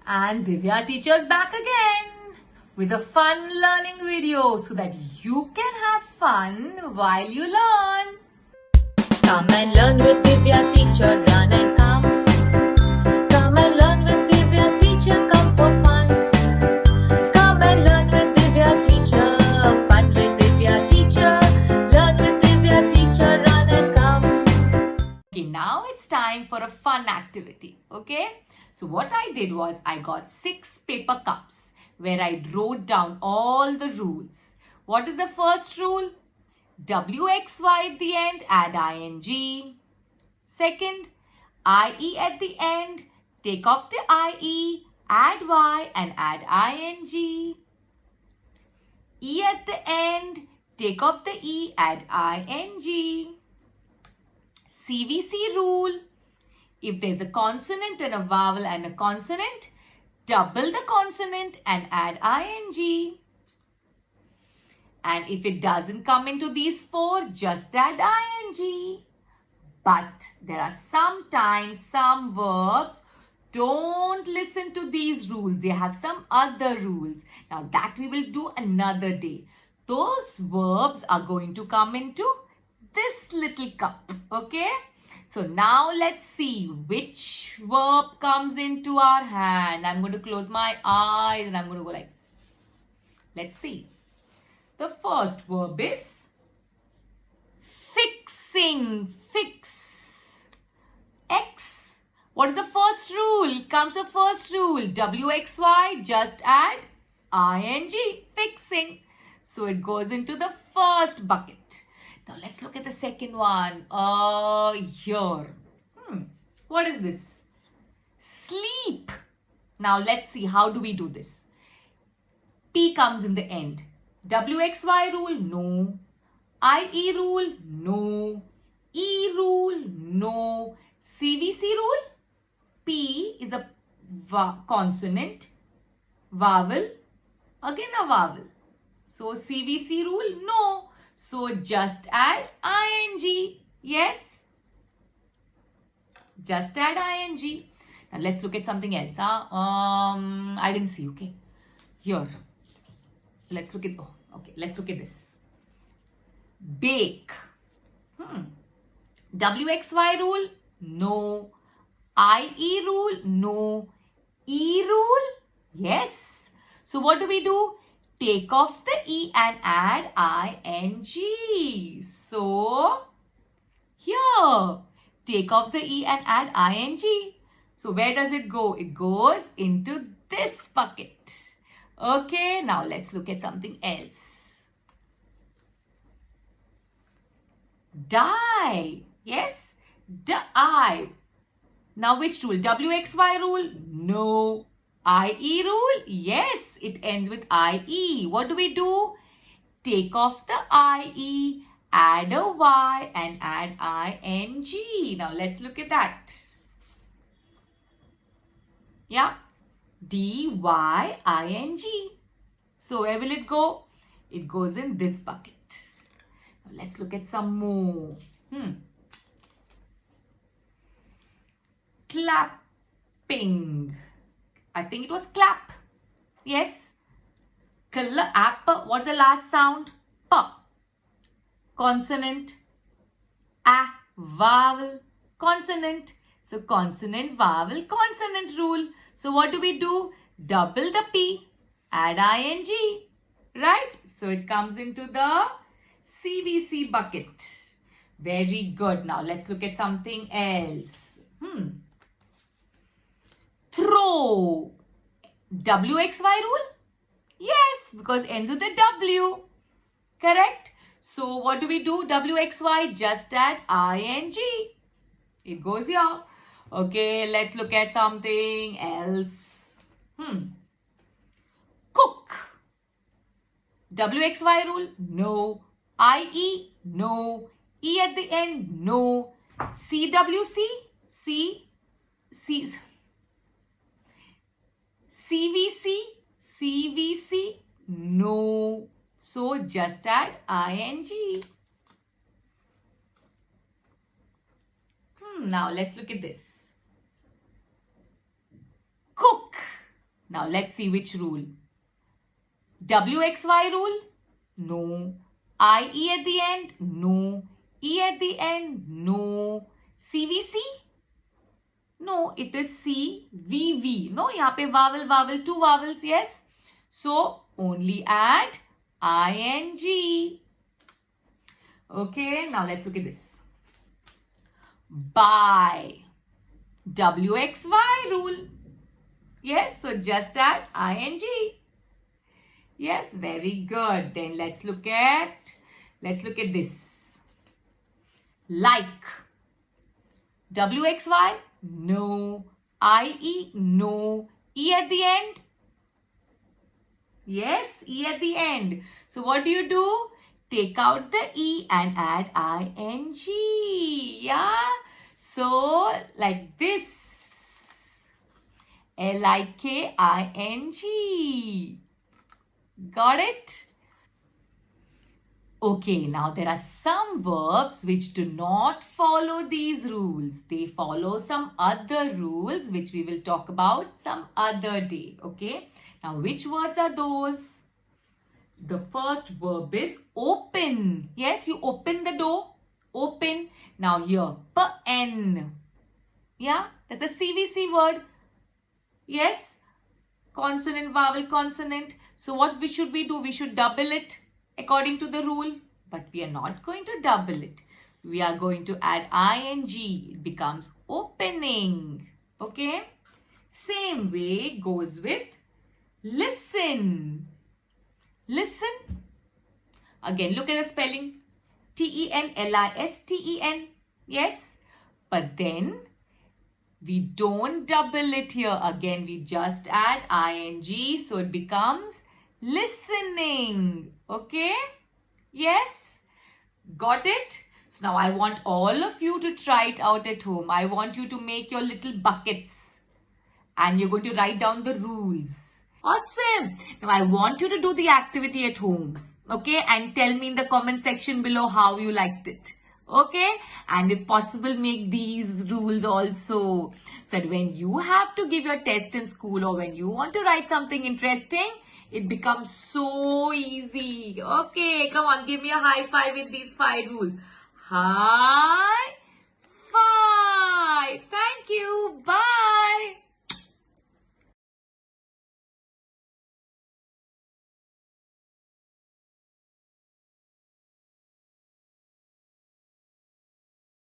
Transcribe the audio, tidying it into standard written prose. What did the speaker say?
And Divya teacher's back again with a fun learning video so that you can have fun while you learn. Come and learn with Divya teacher, run and come. Come and learn with Divya teacher, come for fun. Come and learn with Divya teacher, fun with Divya teacher. Learn with Divya teacher, run and come. Okay, now it's time for a fun activity. Okay, so what I did was I got 6 paper cups where I wrote down all the rules. What is the first rule? WXY at the end, add ing. Second, IE at the end, take off the IE, add Y and add ing. E at the end, take off the E, add ing. CVC rule. If there's a consonant and a vowel and a consonant, double the consonant and add ing. And if it doesn't come into these 4, just add ing. But there are sometimes some verbs don't listen to these rules. They have some other rules. Now that we will do another day. Those verbs are going to come into this little cup. Okay? So now let's see which verb comes into our hand. I'm going to close my eyes and I'm going to go like this. Let's see. The first verb is fixing. Fix. X. What is the first rule? Comes the first rule. WXY, just add ing. Fixing. So it goes into the first bucket. Now let's look at the second one. Here. What is this? Sleep. Now let's see, how do we do this? P comes in the end. WXY rule, no. IE rule, no. E rule, no. CVC rule, P is a consonant, vowel, again a vowel. So CVC rule, no. So just add ing. Yes? Just add ing. Now let's look at something else. I didn't see, okay? Here. Let's look at, let's look at this. Bake. WXY rule, no. IE rule, no. E rule, yes. So what do we do? Take off the E and add ing. So, here. Take off the E and add ing. So where does it go? It goes into this bucket. Okay, now let's look at something else. Die. Yes? Die. Now which rule? WXY rule? No. IE rule? Yes, it ends with IE. What do we do? Take off the IE, add a Y and add ing. Now let's look at that. Yeah. DYING. So where will it go? It goes in this bucket. Now let's look at some more. Clapping. I think it was clap. Yes. Clap. What's the last sound? P. Consonant. A. Vowel. Consonant. So consonant, vowel, consonant rule. So what do we do? Double the P, add ing, right? So it comes into the CVC bucket. Very good. Now let's look at something else. Throw. WXY rule? Yes, because ends with a W. Correct? So what do we do? WXY, just add ing. It goes here. Okay, let's look at something else. Cook. WXY rule? No. IE? No. E at the end? No. CWC? CVC? CVC? No. So just add ing. Now let's look at this. Cook. Now let's see which rule. WXY rule? No. IE at the end? No. E at the end? No. CVC? No, it is CVV. No, यहाँ पे vowel, vowel, two vowels, yes. So, only add ING. Okay, now let's look at this. Buy. WXY rule. Yes, so just add ING. Yes, very good. Then let's look at this. Like. WXY? No. IE? No. E at the end? Yes, E at the end. So what do? Take out the E and add ING. Yeah. So like this. LIKING. Got it? Okay, now there are some verbs which do not follow these rules. They follow some other rules which we will talk about some other day. Okay? Now, which words are those? The first verb is open. Yes, you open the door. Open. Now here, pen. Yeah, that's a CVC word. Yes, consonant, vowel, consonant. So what should we do? We should double it according to the rule. But we are not going to double it. We are going to add ING. It becomes opening. Okay. Same way goes with listen. Listen. Again, look at the spelling. TENLISTEN. Yes. But then we don't double it here. Again, we just add ING. So it becomes listening. Okay? Yes? Got it? So now I want all of you to try it out at home. I want you to make your little buckets. And you're going to write down the rules. Awesome! Now I want you to do the activity at home. Okay? And tell me in the comment section below how you liked it. Okay? And if possible, make these rules also. So that when you have to give your test in school or when you want to write something interesting, it becomes so easy. Okay, come on, give me a high five with these 5 rules. High